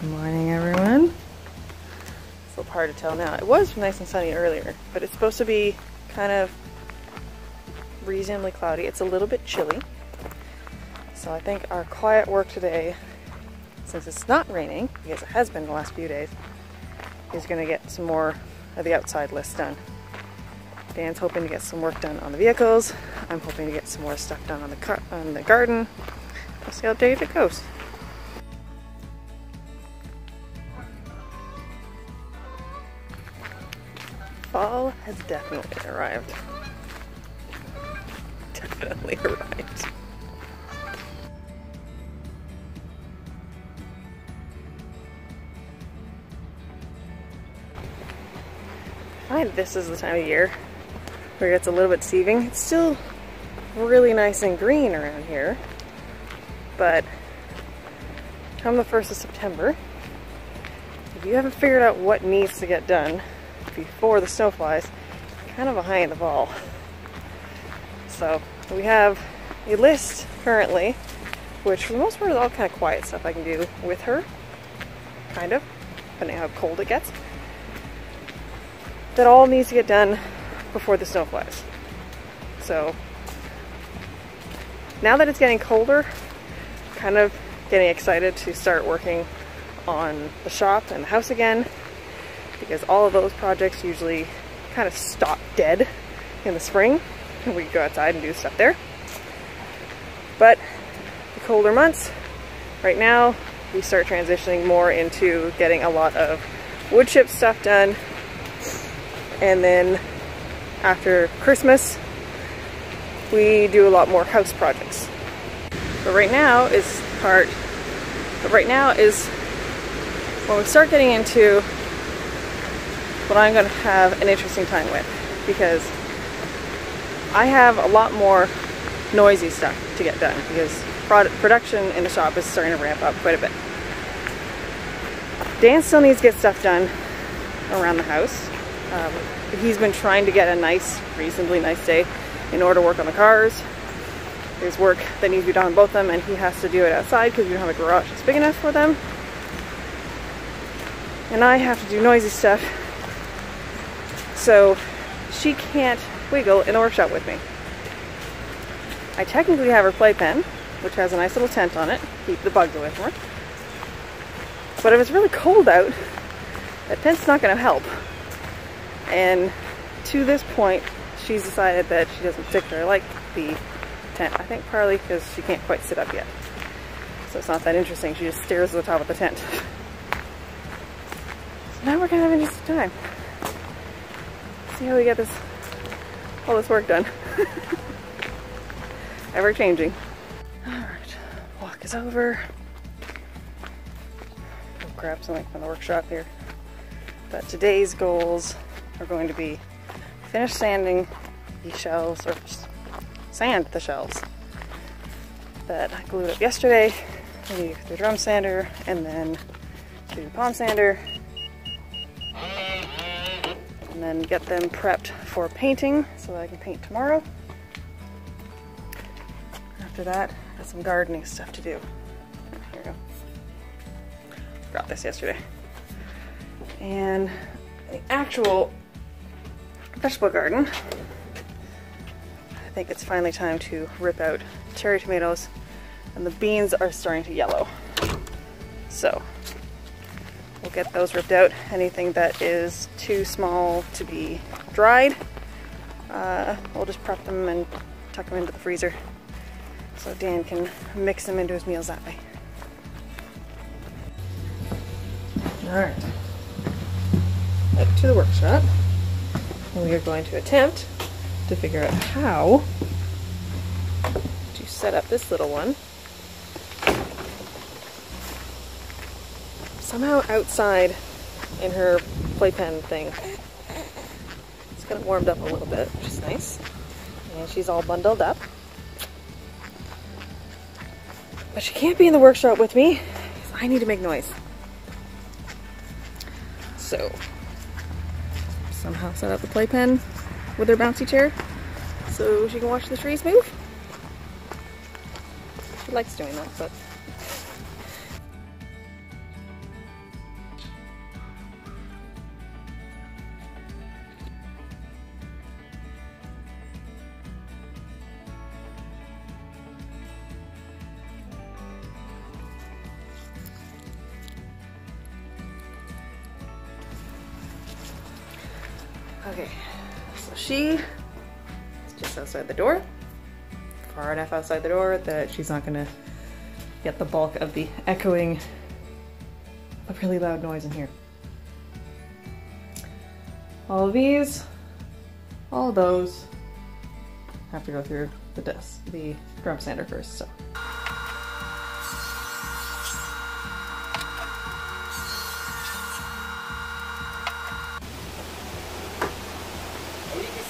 Good morning, everyone. It's a little hard to tell now. It was nice and sunny earlier, but it's supposed to be kind of reasonably cloudy. It's a little bit chilly. So I think our quiet work today, since it's not raining, because it has been the last few days, is going to get some more of the outside list done. Dan's hoping to get some work done on the vehicles. I'm hoping to get some more stuff done on the garden. We'll see how Dave it goes. Fall has definitely arrived. Definitely arrived. I find this is the time of year where it gets a little bit deceiving. It's still really nice and green around here, but come the 1st of September, if you haven't figured out what needs to get done before the snow flies, you're kind of behind the ball. So we have a list currently, which for the most part is all kind of quiet stuff I can do with her, kind of, depending on how cold it gets, that all needs to get done before the snow flies. So now that it's getting colder, I'm kind of getting excited to start working on the shop and the house again, because all of those projects usually kind of stop dead in the spring and we go outside and do stuff there. But the colder months, right now, we start transitioning more into getting a lot of wood chip stuff done, and then after Christmas we do a lot more house projects. But right now is when we start getting into what I'm going to have an interesting time with, because I have a lot more noisy stuff to get done, because production in the shop is starting to ramp up quite a bit. Dan still needs to get stuff done around the house. He's been trying to get a reasonably nice day in order to work on the cars. There's work that needs to be done on both of them, and he has to do it outside because we don't have a garage that's big enough for them. And I have to do noisy stuff, so she can't wiggle in the workshop with me. I technically have her playpen, which has a nice little tent on it to keep the bugs away from her. But if it's really cold out, that tent's not going to help. And to this point, she's decided that she doesn't particularly like the tent. I think partly because she can't quite sit up yet. So it's not that interesting. She just stares at the top of the tent. So now we're going to have an interesting time. See how we get all this work done. Ever changing. Alright, walk is over. We'll grab something from the workshop here. But today's goals are going to be finish sanding the shelves, or sand the shelves that I glued up yesterday with the drum sander, and then do the palm sander, and then get them prepped for painting so that I can paint tomorrow. After that, I got some gardening stuff to do. Here we go. Forgot this yesterday. And the actual vegetable garden, I think it's finally time to rip out cherry tomatoes, and the beans are starting to yellow. So we'll get those ripped out. Anything that is too small to be dried, we'll just prep them and tuck them into the freezer so Dan can mix them into his meals that way. Alright, back to the workshop. And we are going to attempt to figure out how to set up this little one somehow outside in her playpen thing. It's kind of warmed up a little bit, which is nice. And she's all bundled up. But she can't be in the workshop with me because I need to make noise. So somehow set up the playpen with her bouncy chair so she can watch the trees move. She likes doing that, but Okay, so she is just outside the door, far enough outside the door that she's not gonna get the bulk of the echoing of really loud noise in here. All of these, all of those have to go through the drum sander first, so.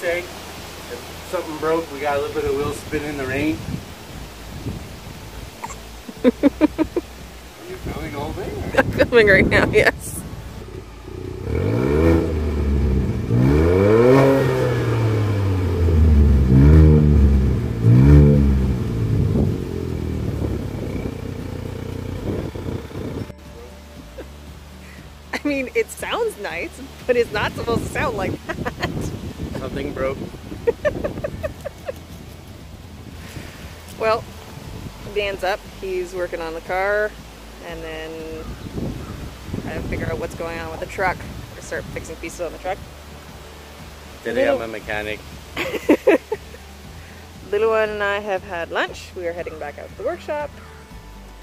Say if something broke, we got a little bit of wheel spin in the rain. Are you filming all day? I'm filming right now, yes. I mean, it sounds nice, but it's not supposed to sound like that. Something broke. Well, Dan's up. He's working on the car, and then trying to figure out what's going on with the truck. Or start fixing pieces on the truck. Today I'm a mechanic. Little one and I have had lunch. We are heading back out to the workshop.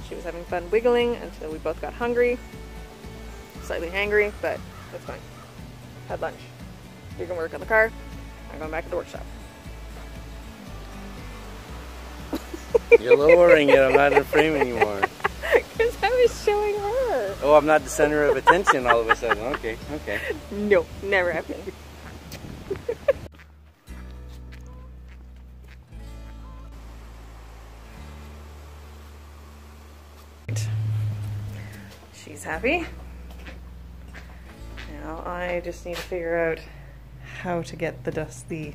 She was having fun wiggling until we both got hungry. Slightly hangry, but that's fine. Had lunch. You're gonna work on the car. I'm going back to the workshop. You're lowering it. I'm not in the frame anymore. Because I was showing her. Oh, I'm not the center of attention all of a sudden. Okay, okay. No, never happened. She's happy. Now I just need to figure out how to get the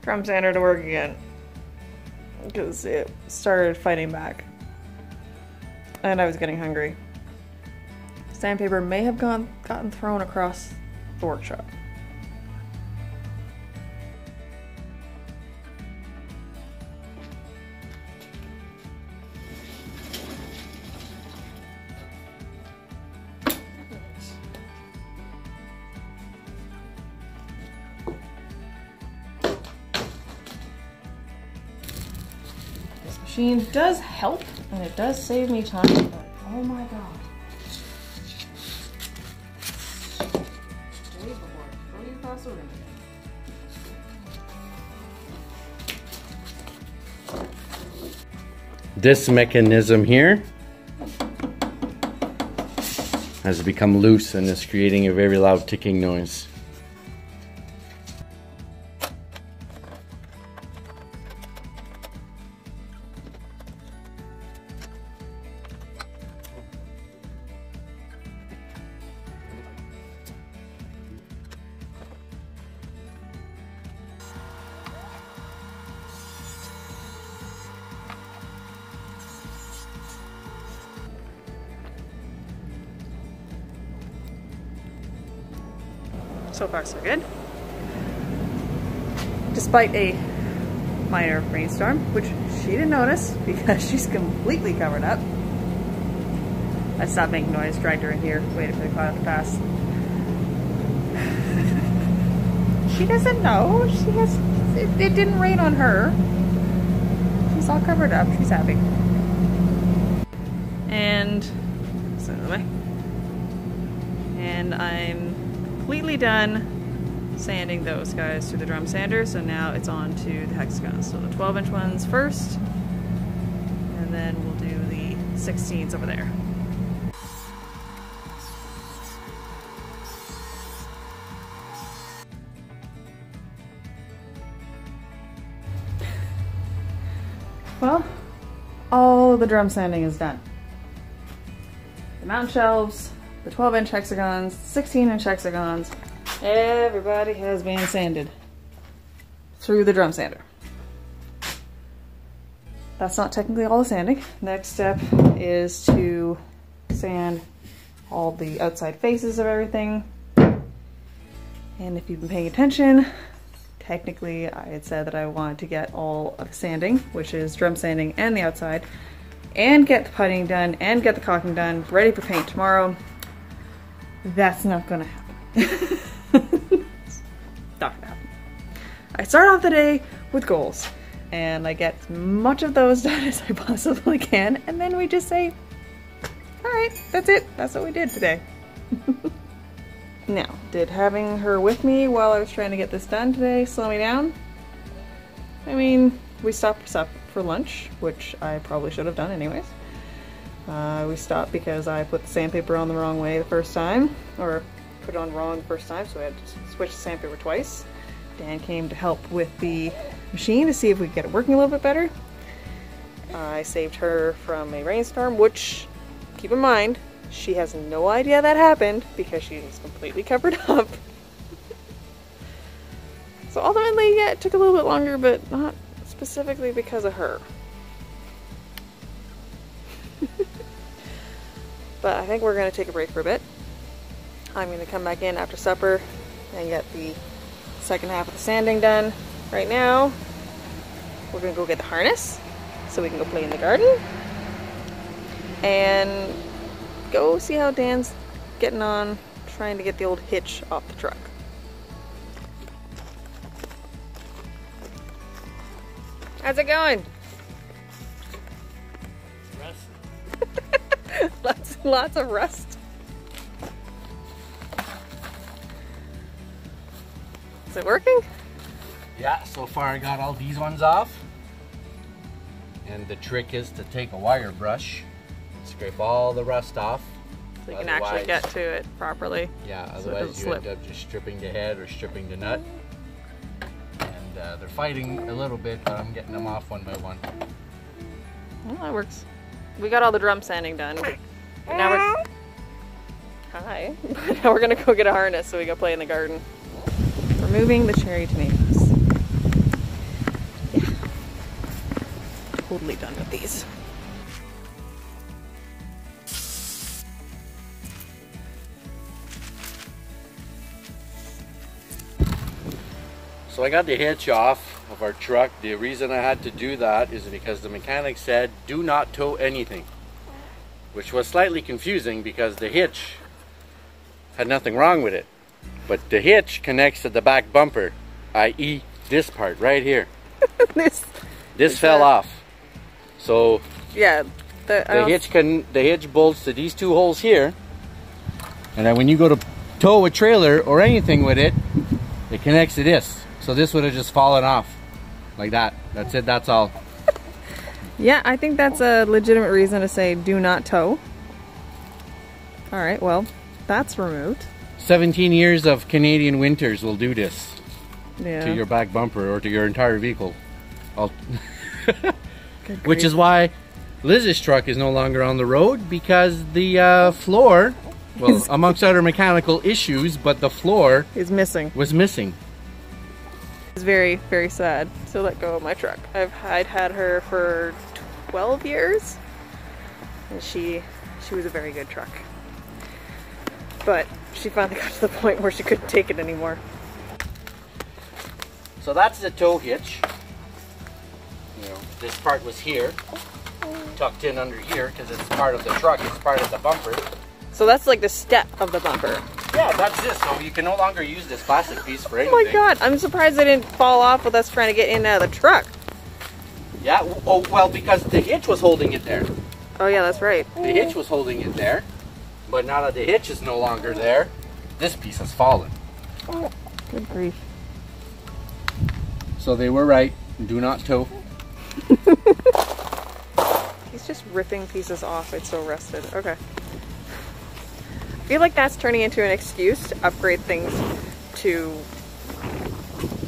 drum sander to work again, because it started fighting back and I was getting hungry. Sandpaper may have gotten thrown across the workshop. Machine does help, and it does save me time, but oh my god. This mechanism here has become loose and is creating a very loud ticking noise. So far, so good. Despite a minor rainstorm, which she didn't notice because she's completely covered up. I stopped making noise, dragged her in here, waited for the cloud to pass. She doesn't know. It didn't rain on her. She's all covered up. She's happy. And so anyway. And I'm completely done sanding those guys through the drum sander, so now it's on to the hexagons. So the 12-inch ones first, and then we'll do the 16s over there. Well, all the drum sanding is done. The mount shelves, the 12-inch hexagons, 16-inch hexagons, everybody has been sanded through the drum sander. That's not technically all the sanding. Next step is to sand all the outside faces of everything. And if you've been paying attention, technically I had said that I wanted to get all of the sanding, which is drum sanding and the outside, and get the puttying done and get the caulking done, ready for paint tomorrow. That's not gonna happen. start off the day with goals, and I get as much of those done as I possibly can, and then we just say, all right, that's it. That's what we did today. Now, did having her with me while I was trying to get this done today slow me down? I mean, we stopped for lunch, which I probably should have done anyways. We stopped because I put the sandpaper on the wrong way the first time, or put it on wrong the first time, so I had to switch the sandpaper twice. Dan came to help with the machine to see if we could get it working a little bit better. I saved her from a rainstorm, which, keep in mind, she has no idea that happened because she is completely covered up. So ultimately, yeah, it took a little bit longer, but not specifically because of her. But I think we're going to take a break for a bit. I'm going to come back in after supper and get the second half of the sanding done. Right now, we're going to go get the harness so we can go play in the garden and go see how Dan's getting on trying to get the old hitch off the truck. How's it going? Lots of rust. Is it working? Yeah, so far I got all these ones off. And the trick is to take a wire brush, scrape all the rust off. So you can actually get to it properly. Yeah, so otherwise you end up just stripping the head or stripping the nut. And they're fighting a little bit, but I'm getting them off one by one. Well, that works. We got all the drum sanding done. But now we're... Hi. But now we're gonna go get a harness so we go play in the garden. Removing the cherry tomatoes. Yeah. Totally done with these. So I got the hitch off of our truck. The reason I had to do that is because the mechanic said do not tow anything, which was slightly confusing because the hitch had nothing wrong with it, but the hitch connects to the back bumper, i.e. this part right here. this fell off. So yeah, the hitch bolts to these two holes here, and then when you go to tow a trailer or anything with it, it connects to this. So this would have just fallen off like that. That's it, that's all. Yeah, I think that's a legitimate reason to say do not tow. Alright, well, that's removed. 17 years of Canadian winters will do this. Yeah. To your back bumper or to your entire vehicle. Which is why Liz's truck is no longer on the road, because the floor, well, amongst other mechanical issues, but the floor is missing. Was missing. It's very, very sad to let go of my truck. I'd had her for 12 years, and she was a very good truck. But she finally got to the point where she couldn't take it anymore. So that's the tow hitch. You know, this part was here, tucked in under here, because it's part of the truck, it's part of the bumper. So that's like the step of the bumper. Yeah, that's this. So you can no longer use this plastic piece for anything. Oh my god, I'm surprised they didn't fall off with us trying to get in and out of the truck. Yeah, oh, well, because the hitch was holding it there. Oh yeah, that's right. The hitch was holding it there, but now that the hitch is no longer there, this piece has fallen. Oh, good grief. So they were right, do not tow. He's just ripping pieces off, it's so rusted. Okay. I feel like that's turning into an excuse to upgrade things to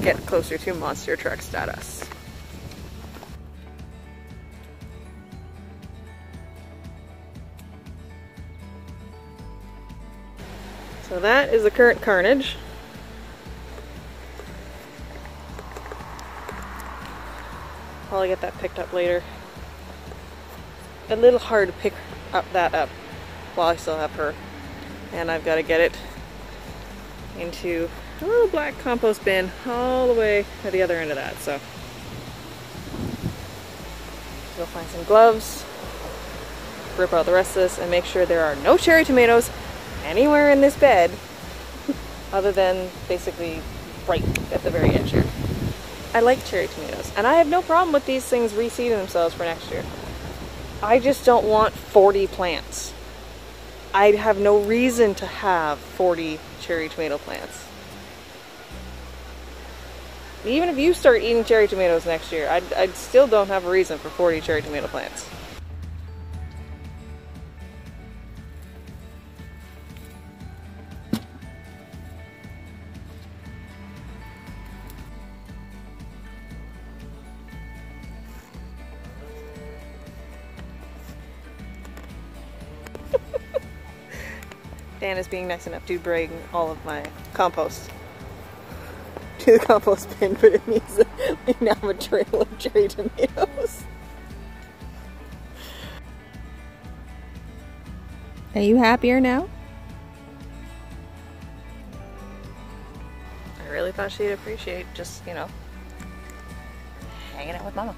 get closer to monster truck status. So that is the current carnage. Probably get that picked up later. A little hard to pick that up while I still have her. And I've got to get it into a little black compost bin all the way at the other end of that. So go find some gloves, rip out the rest of this, and make sure there are no cherry tomatoes anywhere in this bed other than basically right at the very edge here. I like cherry tomatoes, and I have no problem with these things reseeding themselves for next year. I just don't want 40 plants. I have no reason to have 40 cherry tomato plants. Even if you start eating cherry tomatoes next year, I still don't have a reason for 40 cherry tomato plants. Dan is being nice enough to bring all of my compost to the compost bin, but it means that we now have a trail of cherry tomatoes. Are you happier now? I really thought she'd appreciate just, you know, hanging out with Mama.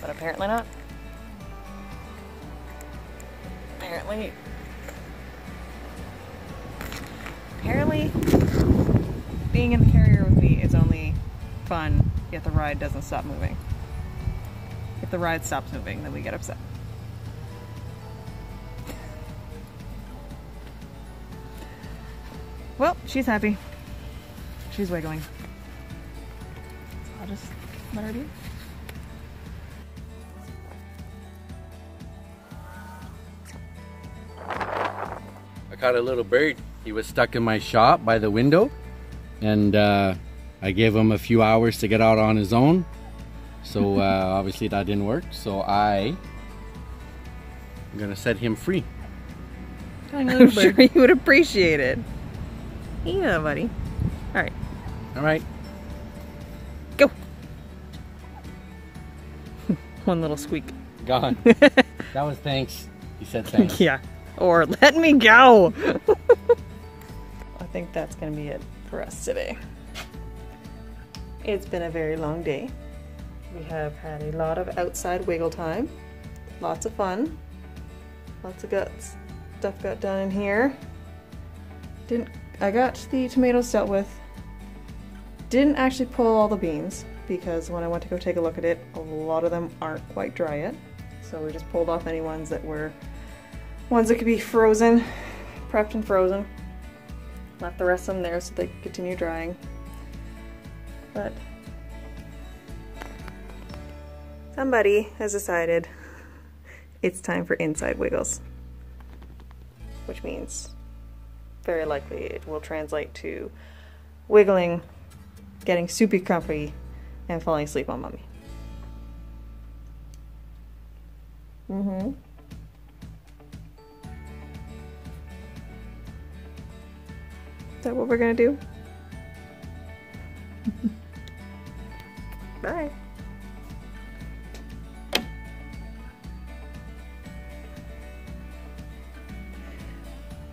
But apparently not. Apparently, being in the carrier with me is only fun if the ride doesn't stop moving. If the ride stops moving, then we get upset. Well, she's happy. She's wiggling. So I'll just let her be. I caught a little bird. He was stuck in my shop by the window, and I gave him a few hours to get out on his own. So obviously that didn't work. So I'm gonna set him free. I'm sure you would appreciate it. Yeah, buddy. All right. All right. Go. One little squeak. Gone. That was thanks. He said thanks. Yeah. Or let me go. I think that's going to be it for us today. It's been a very long day. We have had a lot of outside wiggle time. Lots of fun. Lots of stuff got done in here. I got the tomatoes dealt with. Didn't actually pull all the beans because when I went to go take a look at it, a lot of them aren't quite dry yet. So we just pulled off any ones that could be frozen, prepped and frozen. Left the rest of them there so they could continue drying. But somebody has decided it's time for inside wiggles, which means very likely it will translate to wiggling, getting soupy crumpy, and falling asleep on Mommy. Is that what we're gonna do? Bye.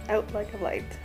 Out like a light.